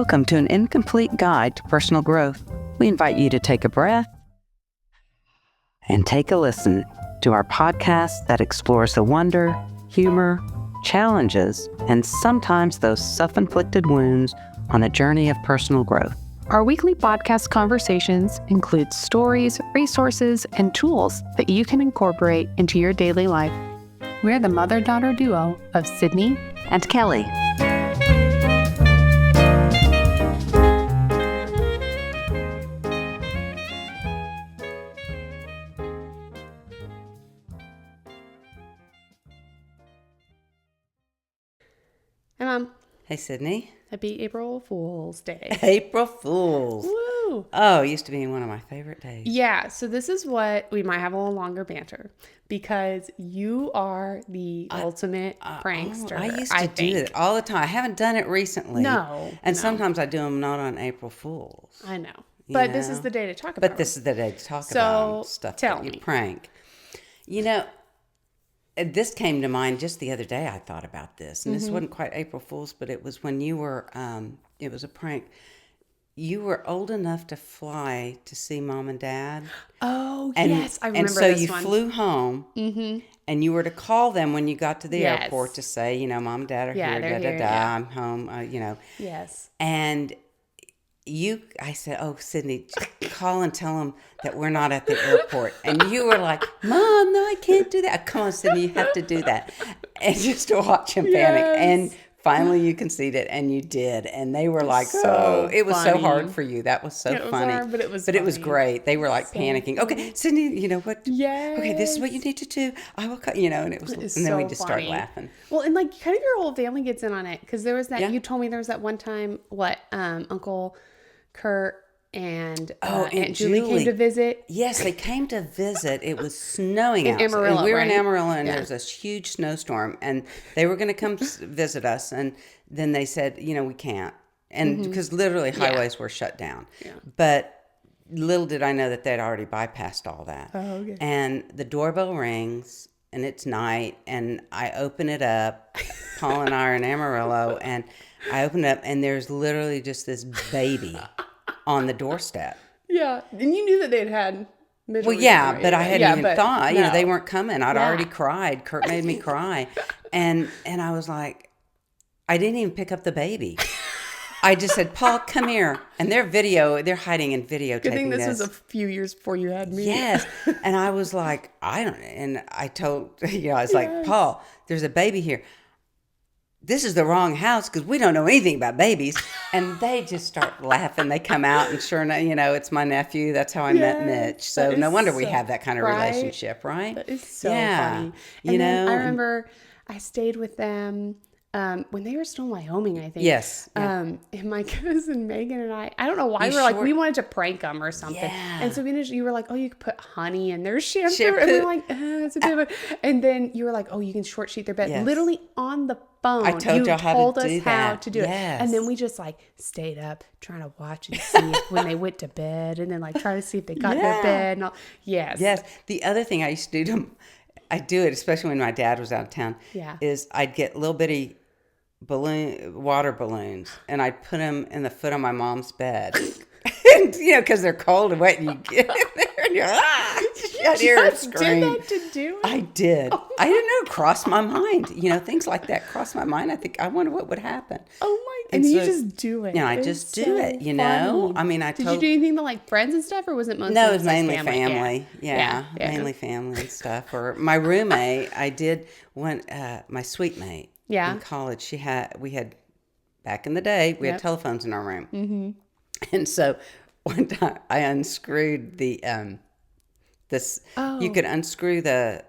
Welcome to an incomplete guide to personal growth. We invite you to take a breath and take a listen to our podcast that explores the wonder, humor, challenges, and sometimes those self-inflicted wounds on a journey of personal growth. Our weekly podcast conversations include stories, resources, and tools that you can incorporate into your daily life. We're the mother-daughter duo of Sydney And Kelly. Hey, Mom. Hey, Sydney. Happy April Fool's Day. April Fools. Woo! Oh, it used to be one of my favorite days. Yeah, so this is what we might have a little longer banter because you are the ultimate prankster. I used to do it all the time. I haven't done it recently. No. Sometimes I do them not on April Fools. I know. But You this know? is the day to talk about But this is the day to talk So, about stuff tell that you me. prank. You know, this came to mind just the other day. I thought about this, and this wasn't quite April Fool's, but it was when you were. It was a prank. You were old enough to fly to see Mom and Dad. Oh, And, yes. I remember and so this you one. flew home, and you were to call them when you got to the Yes. airport to say, you know, Mom and Dad are Yeah, here, they're da here, da da. yeah. I'm home, you know. Yes. And I said, oh, Sydney, call and tell them that we're not at the airport. And you were like, Mom, no, I can't do that. Come on, Sydney, you have to do that. And just to watch him panic. Yes. And finally you conceded, and you did. And they were like, So it was so funny. hard for you. That was so It was funny. hard, but it was funny. great. They were like So panicking. Okay, Sydney, you know what? Yes. Okay, this is what you need to do. I will cut, you know, and it was, It's and then we so just funny. started laughing. Well, and like kind of your whole family gets in on it because there was that, Yeah. you told me there was that one time, Uncle Kurt and Oh, Aunt Julie came to visit. Yes, they came to visit. It was snowing In outside. Amarillo, And we were right? in Amarillo, and Yeah. there was this huge snowstorm, and they were going to come visit us, and then they said, you know, we can't, and because literally highways were shut down. Yeah. But little did I know that they'd already bypassed all that. Oh, okay. And the doorbell rings, and it's night, and I open it up. Paul and I are in Amarillo, and I open it up, and there's literally just this baby on the doorstep. Yeah. And you knew that they'd had Well, yeah, but I hadn't even thought. You know, no. they weren't coming. I'd Yeah. already cried. Kurt made me cry, and I was like, I didn't even pick up the baby. I just said, Paul, come here. And they're hiding and videotaping Good thing this this. was a few years before you had me. Yes. And I was like, I told, you know, I was like, Paul, there's a baby here. This is the wrong house because we don't know anything about babies. And they just start laughing. They come out, and sure enough, you know, it's my nephew. That's how I met Mitch. So that no is wonder we so- have that kind of right? relationship, right? That is so Yeah. funny. You And then know, I and- remember I stayed with them when they were still in Wyoming, I think. Yes. Yeah. And my cousin Megan and I don't know why, You we were like, short- we wanted to prank them or something. Yeah. And so you were like, oh, you could put honey in their shampoo. Shampoo. And we were like, it's a bit of a, and then you were like, oh, you can short sheet their bed. Yes. Literally on the phone. I told y'all how to told us do how that. to do it. Yes. And then we just like stayed up trying to watch and see if, when they went to bed, and then like try to see if they got in Yeah. their bed and all. Yes. Yes. The other thing I used to do I do it, especially when my dad was out of town, Yeah. is I'd get little bitty water balloons, and I'd put them in the foot of my mom's bed. And, you know, because they're cold and wet, and you get in there, and you're, I hear her Just scream. did that to do it? I did. I didn't know it crossed my mind. You know, things like that crossed my mind. I wonder what would happen. Oh my! And And you so- just do it. You know, I It's just do so it, you know? funny. I mean, Did you do anything to like friends and stuff, or was it mostly? No, it was just, like, mainly family. Yeah, Yeah. mainly family and stuff. Or my roommate, I did one. My sweet mate. Yeah. In college, we had back in the day we had Yep. telephones in our room, and so one time I unscrewed the this. You could unscrew the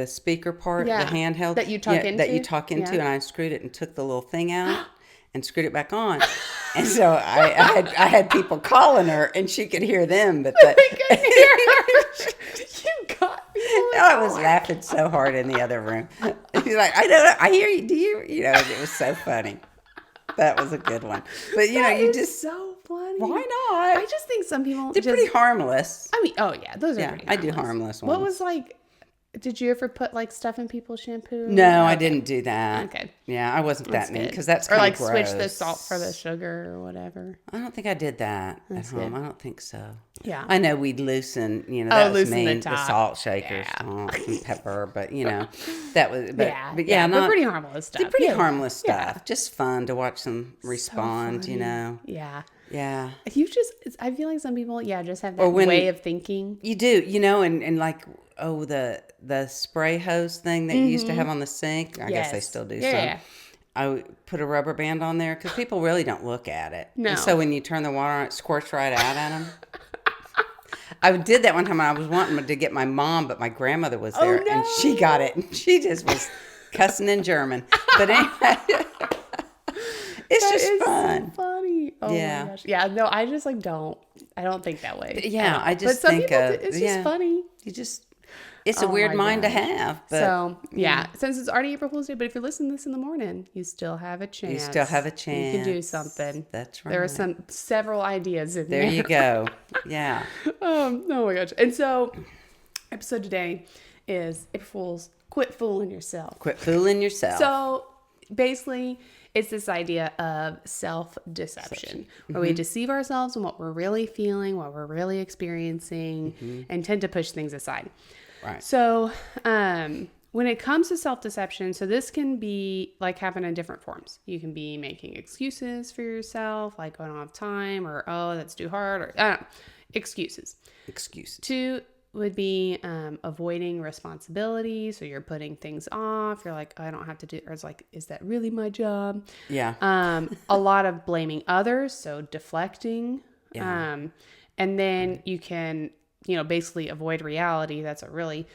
speaker part, Yeah, the handheld that you talk that you into? talk into, Yeah. and I unscrewed it and took the little thing out. And screwed it back on, and so I had people calling her, and she could hear them, but I couldn't hear her. You got me. I was laughing so hard in the other room. She's like, I don't know, I hear you. Do you? You know, it was so funny. That was a good one. But you know, That you is just so funny. why not? I just think some people They're just. pretty harmless. I mean, oh yeah, those are. Yeah, pretty I do harmless What ones. was like? Did you ever put like stuff in people's shampoo? No, I didn't do that. Okay. Yeah, I wasn't that mean good. because that's Or kind like of gross. switch the salt for the sugar or whatever. I don't think I did that That's at home. good. I don't think so. Yeah. I know we'd loosen, that was loosen the mean, the top. salt shakers, Yeah. salt and pepper, but that was, but Yeah. but But not pretty harmless stuff. pretty Yeah. harmless stuff. Yeah. Just fun to watch them respond, funny. Yeah. Yeah. I feel like some people, just have that Or when- way of thinking. You do, and like, the spray hose thing that you used to have on the sink. I guess they Yes. still do Yeah, some. yeah. I would put a rubber band on there because people really don't look at it. No. And so when you turn the water on, it squirts right out at them. I did that one time. I was wanting to get my mom, but my grandmother was there, and she got it. And she just was cussing in German. But anyway, it's just fun. So funny. Oh Yeah. my gosh. Yeah. No, I just like don't. I don't think that way. Yeah, I just but some think people, of it's just funny. It's a Oh weird my mind to gosh. have. But So since it's already April Fool's Day, but if you listen to this in the morning, you still have a chance. you still have a You chance. can do something. That's right. There are several ideas in there. There you go. Yeah. Oh my gosh. And so, episode today is April Fool's. Quit fooling yourself. Quit fooling yourself. So basically, it's this idea of self-deception, where we deceive ourselves on what we're really feeling, what we're really experiencing, and tend to push things aside. Right. So when it comes to self-deception, so this can be like happen in different forms. You can be making excuses for yourself, like, I don't have time, or, oh, that's too hard, or I don't know, excuses. Excuses. 2 would be avoiding responsibility. So you're putting things off. You're like, I don't have to do, or it's like, is that really my job? Yeah. A lot of blaming others. So deflecting. Yeah. And then you can, basically avoid reality. That's a really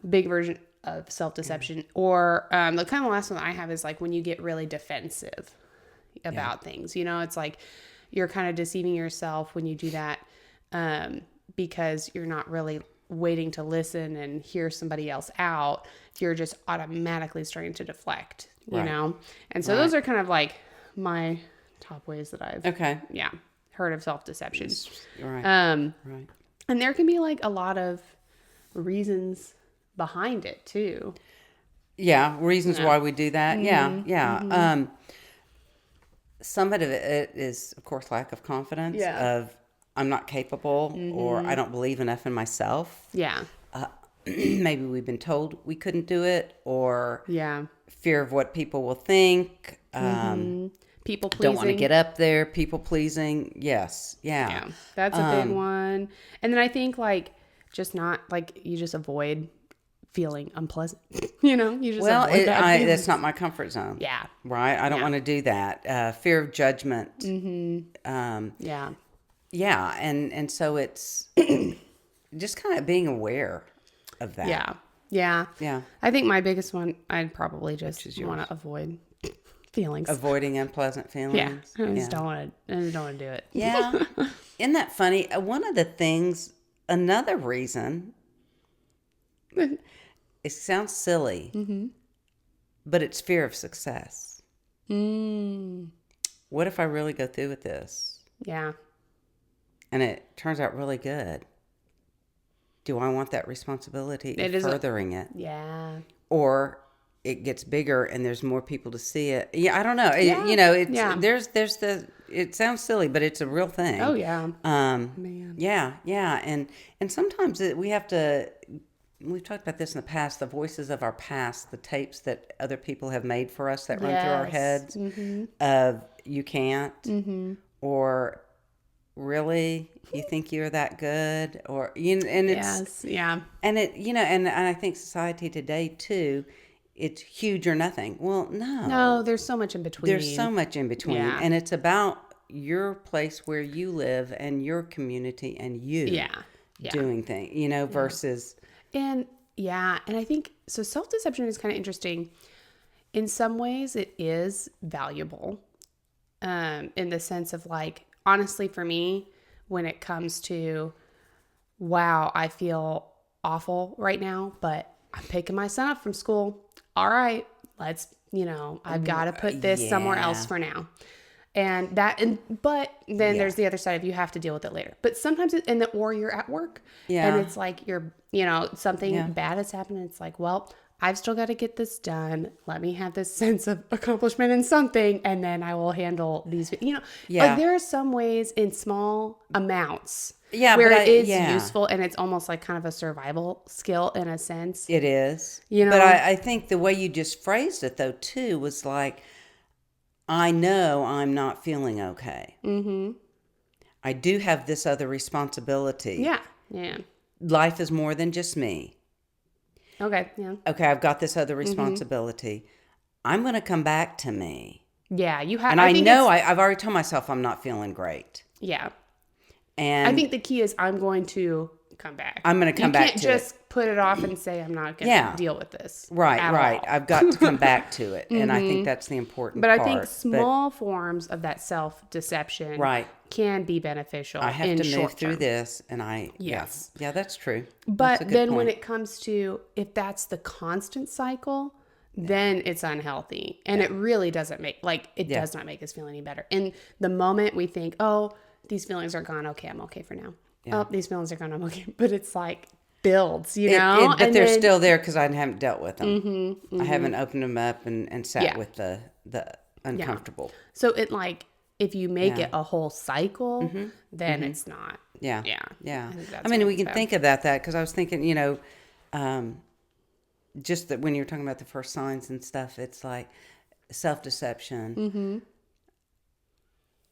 big version of self-deception. Or the kind of last one I have is like when you get really defensive about things. It's like you're kind of deceiving yourself when you do that. Because you're not really waiting to listen and hear somebody else out. You're just automatically starting to deflect, you know? And so those are kind of like my top ways that I've heard of self-deception. Right. Right. And there can be like a lot of reasons behind it too. Yeah. Reasons why we do that. Yeah. Yeah. Some of it is, of course, lack of confidence of I'm not capable or I don't believe enough in myself. Yeah. Maybe we've been told we couldn't do it, or fear of what people will think. People pleasing. Don't want to get up there. People pleasing. Yes. Yeah. That's a big one. And then I think like just not like you just avoid feeling unpleasant. You just avoid that. That's not my comfort zone. Yeah. Right. I don't want to do that. Fear of judgment. Yeah. Yeah. And so it's just kind of being aware of that. Yeah. Yeah. Yeah. I think my biggest one, I'd probably just want to avoid feelings. Avoiding unpleasant feelings. Yeah. I just don't want to do it. Yeah. Isn't that funny? One of the things, another reason, it sounds silly, but it's fear of success. What if I really go through with this? Yeah. And it turns out really good. Do I want that responsibility of furthering it? Yeah. Or it gets bigger and there's more people to see it. Yeah, I don't know. There's it sounds silly, but it's a real thing. Oh yeah. Man. Yeah. And sometimes we have to, we've talked about this in the past, the voices of our past, the tapes that other people have made for us that run through our heads of you can't, or really you think you're that good, or and it's and it and I think society today too, it's huge or nothing. Well, no, there's so much in between. There's so much in between, and it's about your place where you live and your community and you doing things, versus and I think so. Self-deception is kind of interesting. In some ways, it is valuable, in the sense of like, honestly, for me, when it comes to, wow, I feel awful right now, but I'm picking my son up from school. All right, let's, I've got to put this somewhere else for now. But then there's the other side of you have to deal with it later. But sometimes or you're at work and it's like something bad has happened. And it's like, well, I've still got to get this done. Let me have this sense of accomplishment in something, and then I will handle these. Like there are some ways in small amounts where it is useful, and it's almost like kind of a survival skill in a sense. It is. But I think the way you just phrased it, though, too, was like, I know I'm not feeling okay. Mm-hmm. I do have this other responsibility. Yeah. Yeah. Life is more than just me. Okay. Yeah. Okay, I've got this other responsibility. Mm-hmm. I'm going to come back to me. Yeah, you have. And I've already told myself I'm not feeling great. Yeah. And I think the key is I'm going to come back. I'm going to come back to it. You can't just put it off and say I'm not going to deal with this. Right. All. I've got to come back to it. And I think that's the important part. But I think small forms of that self-deception can be beneficial. I have to move through this. And Yes. Yeah, that's true. But then when it comes to, if that's the constant cycle, then it's unhealthy. And it really doesn't does not make us feel any better. In the moment we think, oh, these feelings are gone. Okay, I'm okay for now. Yeah. Oh, these feelings are gone. I'm okay. But it's like builds, know? But they're still there because I haven't dealt with them. Mm-hmm, mm-hmm. I haven't opened them up and sat with the uncomfortable. Yeah. So if you make it a whole cycle, then it's not. Yeah. Yeah. I mean, we can think of that because I was thinking, just that when you're talking about the first signs and stuff, it's like self-deception. Mm-hmm.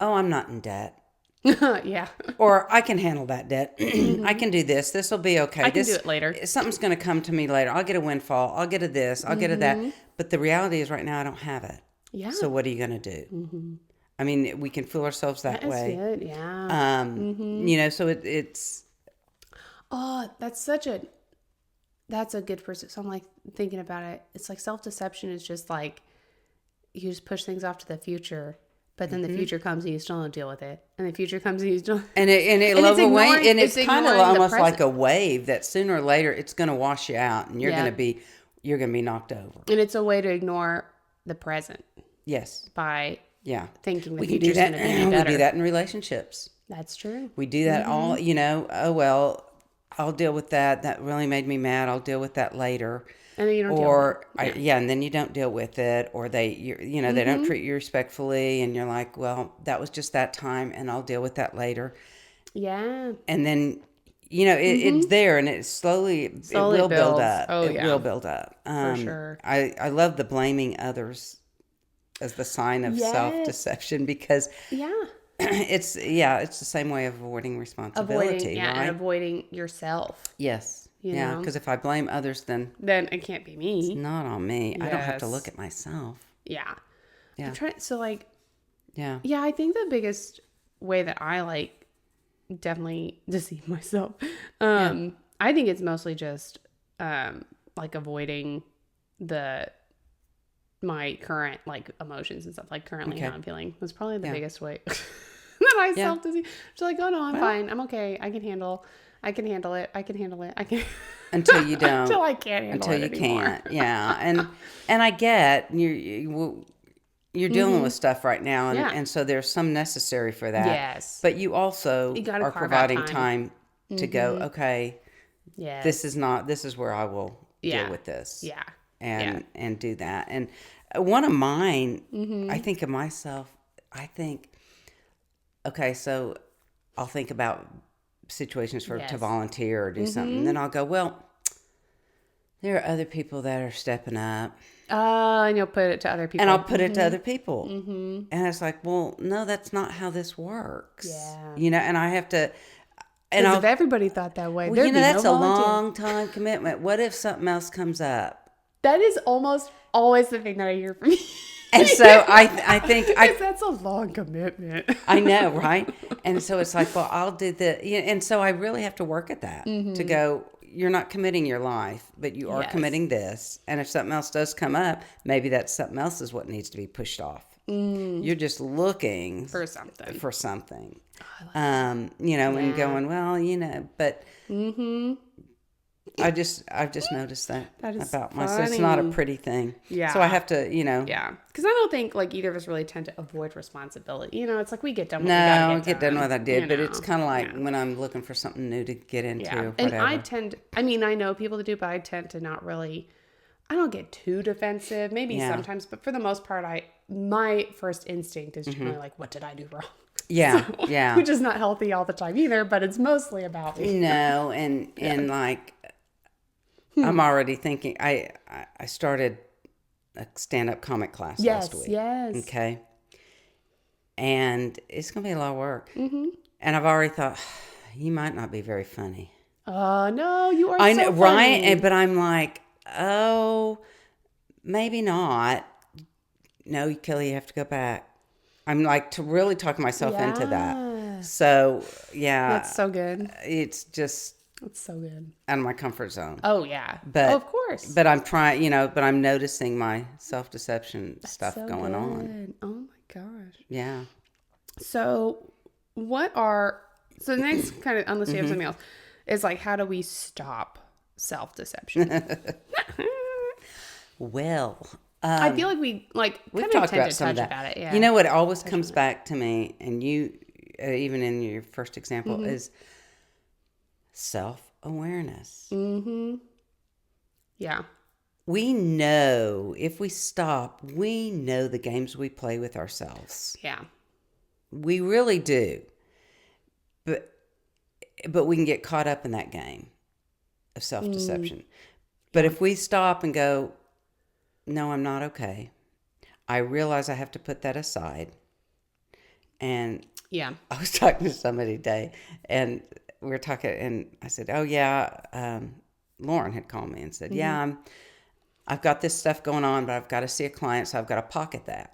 Oh, I'm not in debt. Yeah. Or I can handle that debt. I can do this. This will be okay. I can do it later. Something's going to come to me later. I'll get a windfall. I'll get a this. I'll get a that. But the reality is right now I don't have it. Yeah. So what are you going to do? Mm-hmm. I mean, we can fool ourselves that way. Good. Yeah. So it's. Oh, that's a good person. So I'm like thinking about it. It's like self-deception is just like you just push things off to the future. But then the future comes and you still don't deal with it, and the future comes and you still it's kind of almost like a wave that sooner or later it's going to wash you out, and you're going to be knocked over. And it's a way to ignore the present. Yes. By thinking the do future's that. going to be better. We do that in relationships. That's true. We do that all. Oh well, I'll deal with that. That really made me mad. I'll deal with that later. And then you don't deal with it. And then you don't deal with it, or they don't treat you respectfully, and you're like, well, that was just that time, and I'll deal with that later. Yeah. And then, it's there, and it slowly it will build up. Oh, it will build up. For sure. I love the blaming others as the sign of self-deception because it's the same way of avoiding responsibility, right? And avoiding yourself. Yes. Because if I blame others, then it can't be me. It's not on me. Yes. I don't have to look at myself. Yeah. Yeah. I think the biggest way that I definitely deceive myself, I think it's mostly just avoiding my current emotions and stuff. Currently how I'm feeling was probably the biggest way that I self-deceive. Just oh no, I'm fine. I'm okay. I can handle it. I can until you don't. Until I can't handle it anymore. Can't. Yeah. And I get you're dealing with stuff right now, and so there's some necessary for that. Yes. But you also are providing time to go, okay, this is where I will deal with this. Yeah. And do that. And one of mine, I think of myself, okay, so I'll think about situations to volunteer or do something. And then I'll go, well, there are other people that are stepping up. And you'll put it to other people. And I'll put it to other people. And it's like, well, no, that's not how this works. Yeah. And I have to. And if everybody thought that way, well, that's a long time commitment. What if something else comes up? That is almost always the thing that I hear from you. And so I think that's a long commitment. I know, right? And so it's like, well, I'll do and so I really have to work at that to go, you're not committing your life, but you are committing this. And if something else does come up, maybe that something else is what needs to be pushed off. You're just looking for something. And going, well, but I've just noticed that is about myself. It's not a funny. pretty thing. Yeah. So I have to, Yeah. Because I don't think like either of us really tend to avoid responsibility. It's like we get done what we gotta no, get get done done what I did. But it's know. kind of like when I'm looking for something new to get into, Yeah. or And whatever. I know people that do, but I tend to not really, I don't get too defensive. Maybe Yeah. sometimes, but for the most part, my first instinct is generally like, what did I do wrong? Yeah, yeah. Which is not healthy all the time either, but it's mostly about me. No, and like I'm already thinking. I started a stand-up comic class last week. Yes. Okay. And it's gonna be a lot of work. Mm-hmm. And I've already thought you might not be very funny. Oh no, you are. I so know, funny. right? But I'm like, oh, maybe not. No, Kelly, you have to go back. I'm like to really talk myself into Yeah. that. So yeah, That's so good. it's just That's so good. out of my comfort zone. Oh yeah. But of course. But I'm trying, but I'm noticing my self-deception stuff So going on. good. Oh my gosh. Yeah. So the next kind of, unless you have something else, is like, how do we stop self-deception? Well, I feel like we we've kind of talked tend about to some of touch that. about it. Yeah. You know what always comes back to me, and you, even in your first example, Mm-hmm. is self-awareness. Yeah. We know if we stop, we know the games we play with ourselves. Yeah. We really do. But we can get caught up in that game of self-deception. But if we stop and go, no, I'm not okay. I realize I have to put that aside. And Yeah. I was talking to somebody today, and we were talking, and I said, oh, yeah, Lauren had called me and said, yeah, I've got this stuff going on, but I've got to see a client, so I've got to pocket that.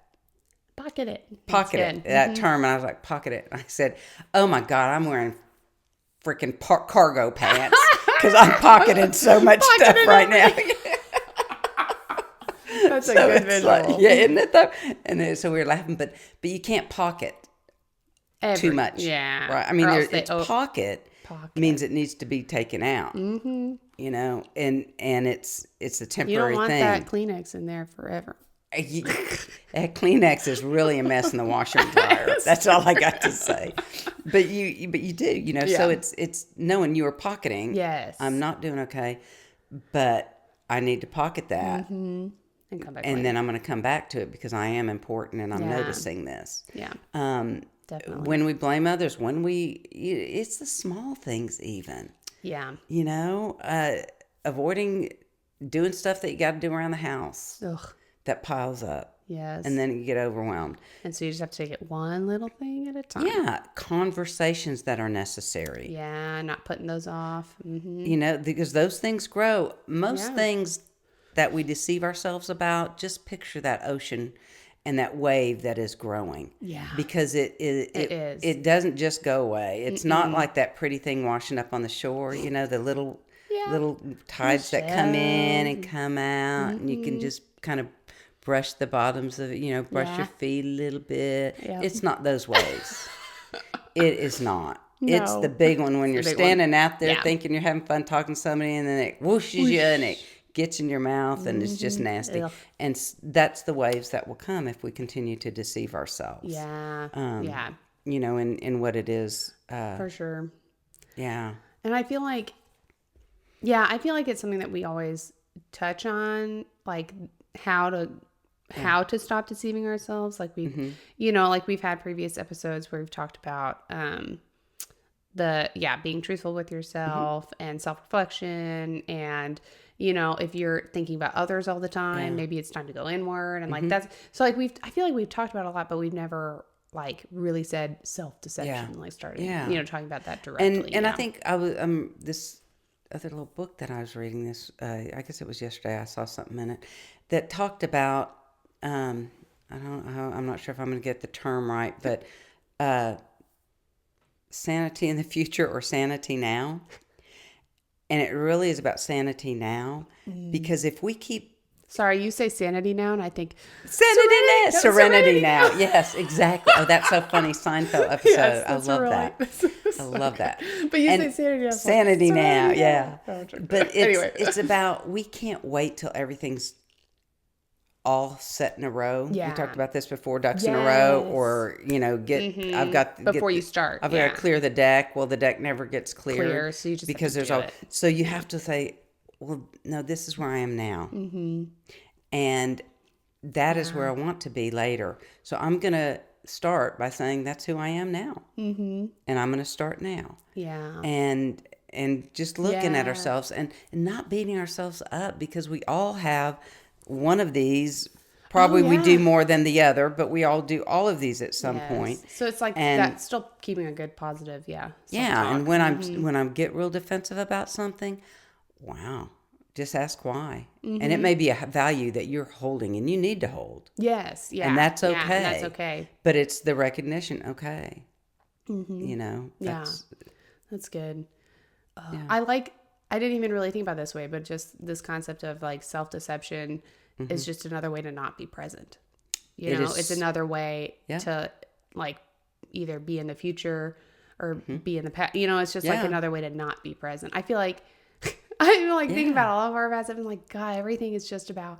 Pocket it. Pocket it, that term. And I was like, pocket it. And I said, oh, my God, I'm wearing freaking cargo pants because I'm pocketing so much stuff right now. That's a So good it's visual. like, yeah, isn't it though? And then, so we were laughing, but you can't pocket too much. Yeah. Right. I mean, Or else it's pocket means it needs to be taken out. Mm-hmm. And it's a temporary You don't want thing. that Kleenex in there forever. That Kleenex is really a mess in the washer and dryer. That's all I got to say. But you do, so it's knowing you are pocketing. Yes. I'm not doing okay, but I need to pocket that. And come back And later. then I'm going to come back to it because I am important and I'm Yeah. noticing this. Yeah. Definitely. When we blame others, it's the small things even, Yeah. avoiding doing stuff that you got to do around the house Ugh. that piles up. Yes. And then you get overwhelmed. And so you just have to take it one little thing at a time. Yeah. Conversations that are necessary. Yeah. Not putting those off. Mm-hmm. Because those things grow. Most Yeah. things that we deceive ourselves about, just picture that ocean and that wave that is growing. Yeah. Because it is. It doesn't just go away. It's not like that pretty thing washing up on the shore, the little tides that come in and come out, and you can just kind of brush the bottoms of it, brush your feet a little bit. Yep. It's not those waves. It is not. It's No. the big one when you're big standing out there Yeah. thinking you're having fun talking to somebody, and then it whooshes you and it gets in your mouth, and it's just nasty. Ugh. And that's the waves that will come if we continue to deceive ourselves. Yeah. yeah. In what it is. For sure. Yeah. And I feel like it's something that we always touch on, like how to stop deceiving ourselves. Like we've had previous episodes where we've talked about being truthful with yourself and self-reflection, and if you're thinking about others all the time, maybe it's time to go inward, and like that's so like I feel like we've talked about it a lot, but we've never like really said self-deception, like started talking about that directly. And I think I was this other little book that I was reading I guess it was yesterday, I saw something in it that talked about I'm not sure if I'm going to get the term right, but sanity in the future or sanity now. And it really is about sanity now, because if we keep Sorry, you say sanity now, and I think serenity now. Yes, exactly. Oh, that's so funny. Seinfeld episode. Yes, I that's love really- that. I love that. But you And say sanity. I was like, sanity now, sanity yeah. Oh, true. But it's Anyway. it's about we can't wait till everything's all set in a row. Yeah. We talked about this before, ducks in a row, Yes. or I've got Before get you the- start, I've yeah. got to clear the deck. Well, the deck never gets cleared Clear, so you just have because to there's do all. it. So you have to say, well, no, this is where I am now, and that is where I want to be later. So I'm gonna start by saying that's who I am now, and I'm gonna start now. Yeah. And just looking at Yeah. ourselves and not beating ourselves up because we all have one of these. Probably we do yeah. more than the other, but we all do all of these at some Yes. point. So it's like And- that's still keeping a good positive, Yeah, self-talk. and when I get real defensive about something, wow, just ask why. And it may be a value that you're holding and you need to hold. Yes, yeah. And that's okay. Yeah, and that's okay. But it's the recognition, okay. Yeah. That's That's good. I didn't even really think about it this way, but just this concept of like self-deception is just another way to not be present. You It know, is- it's another way Yeah. to like either be in the future or be in the past. You know, it's just like Yeah. another way to not be present. I feel like I'm like thinking Yeah. about all of our past. I'm like, God, everything is just about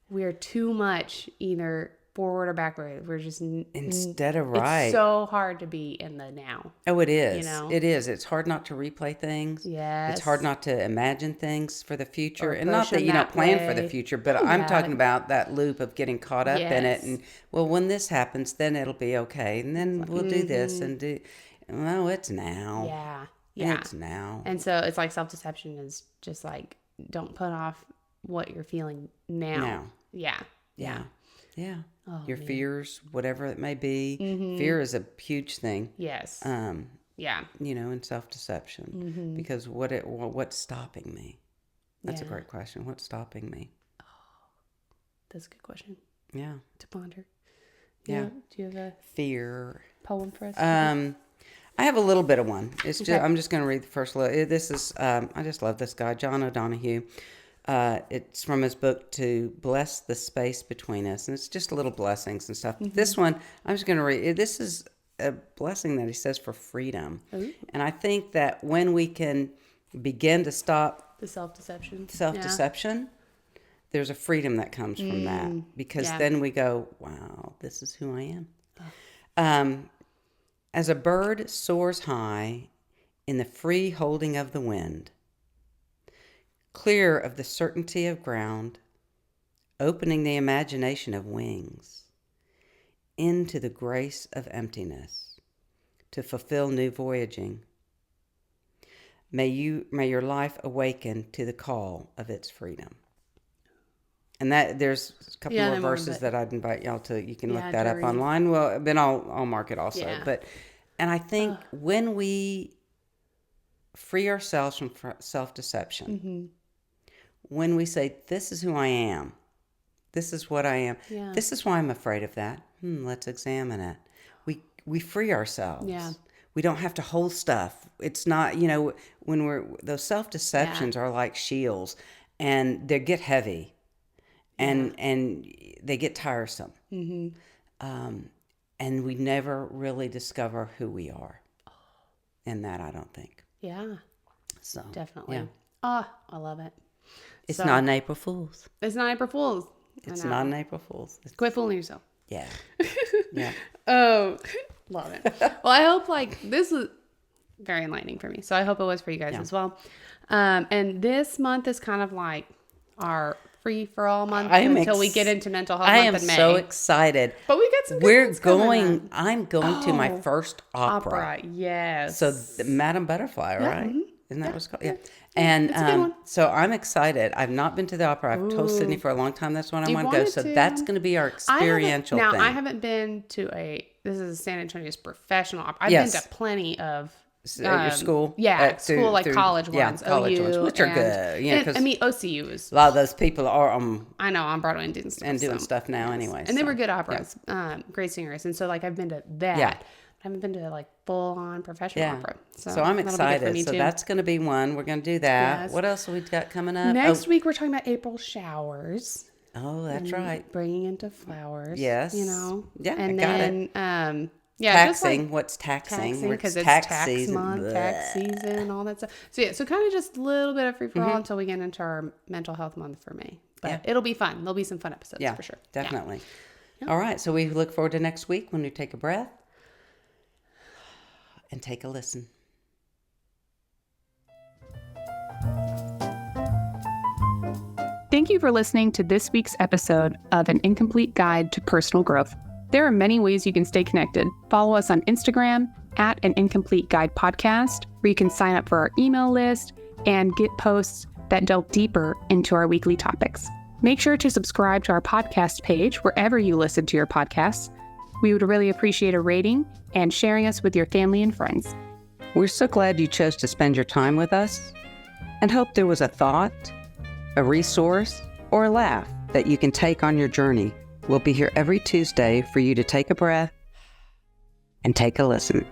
we're too much either forward or backward. We're just instead of right. It's so hard to be in the now. Oh, it is. know? It is. It's hard not to replay things. Yes. It's hard not to imagine things for the future. Or And not push that them you don't that plan for the way. future, but I'm Yeah. talking about that loop of getting caught up in it. Yes. And, well, when this happens, then it'll be okay. And then we'll do this and do, well, it's now. Yeah. Yeah. It's now. And so it's like self-deception is just like, don't put off what you're feeling now. Now. Yeah. Yeah. Yeah. Oh, Your fears, whatever it may be. Fear is a huge thing. Yes. Yeah. In self-deception. Because what's stopping me? That's a Yeah. great question. What's stopping me? That's a good question Yeah. to ponder. Yeah. Do you have a Fear. poem for us? I have a little bit of one. It's just, Okay. I'm just going to read the first little. This is, I just love this guy, John O'Donohue. It's from his book To Bless the Space Between Us. And it's just little blessings and stuff. This one, I'm just going to read. This is a blessing that he says for freedom. Ooh. And I think that when we can begin to stop The self-deception. self-deception, there's a freedom that comes from that. Because yeah. then we go, wow, this is who I am. As a bird soars high in the free holding of the wind, clear of the certainty of ground, opening the imagination of wings, into the grace of emptiness, to fulfill new voyaging. May your life awaken to the call of its freedom. And that there's a couple Yeah, more then more, verses but- that I'd invite y'all to. You can Yeah, look that up to read. online. Well, then I'll mark it also. Yeah. And I think when we free ourselves from self-deception, when we say, "This is who I am. This is what I am. Yeah. This is why I'm afraid of that." Let's examine it. We free ourselves. Yeah. We don't have to hold stuff. It's not, when those self-deceptions are like shields, and they get heavy, and they get tiresome, and we never really discover who we are. In that, I don't think Yeah. so. Definitely. Yeah. Oh, I love it. It's So- not an April Fool's. It's not April Fool's. I It's know. not an April Fool's. Quit fooling yourself. Yeah. Yeah. Oh, love it. Well, I hope this was very enlightening for me. So I hope it was for you guys as well. And this month is kind of like our free for all month until we get into mental health I month am in May. so excited. But we got some good We're ones coming going. up. I'm going to my first opera. Yes. So Madame Butterfly, right? Isn't that what it's called? Yeah. And it's a good one. so I'm excited. I've not been to the opera. I've told Sydney for a long time that's what I You want to go. wanted So to. that's going to be our experiential thing. I haven't been to this is San Antonio's professional opera. I've Yes. been to plenty of At your school? Yeah, Through- school like through- college yeah, ones. college ones, OU, which are and- good, yeah, and, 'cause- I mean, OCU is. A lot of those people are I know on Broadway and doing stuff. and doing so- stuff now anyway. and they so, were good operas, great singers, and so like I've been to that. Yeah. I haven't been to like full on professional Yeah. opera. So I'm that'll be good for excited. me So too. that's going to be one. We're going to do that. Yes. What else have we got coming up? Next week we're talking about April showers, Oh, that's right. bringing into flowers. Yes. you know. Yeah, and I got it. then Yeah, just taxing. like What's taxing? because it's tax tax season. month, Blech. tax season, all that stuff. So yeah, so kind of just a little bit of free for all until we get into our mental health month for May. But it'll be fun. There'll be some fun episodes Yeah, for sure. definitely. All right, so we look forward to next week when we take a breath and take a listen. Thank you for listening to this week's episode of An Incomplete Guide to Personal Growth. There are many ways you can stay connected. Follow us on Instagram at An Incomplete Guide Podcast, where you can sign up for our email list and get posts that delve deeper into our weekly topics. Make sure to subscribe to our podcast page wherever you listen to your podcasts. We would really appreciate a rating and sharing us with your family and friends. We're so glad you chose to spend your time with us and hope there was a thought, a resource, or a laugh that you can take on your journey. We'll be here every Tuesday for you to take a breath and take a listen.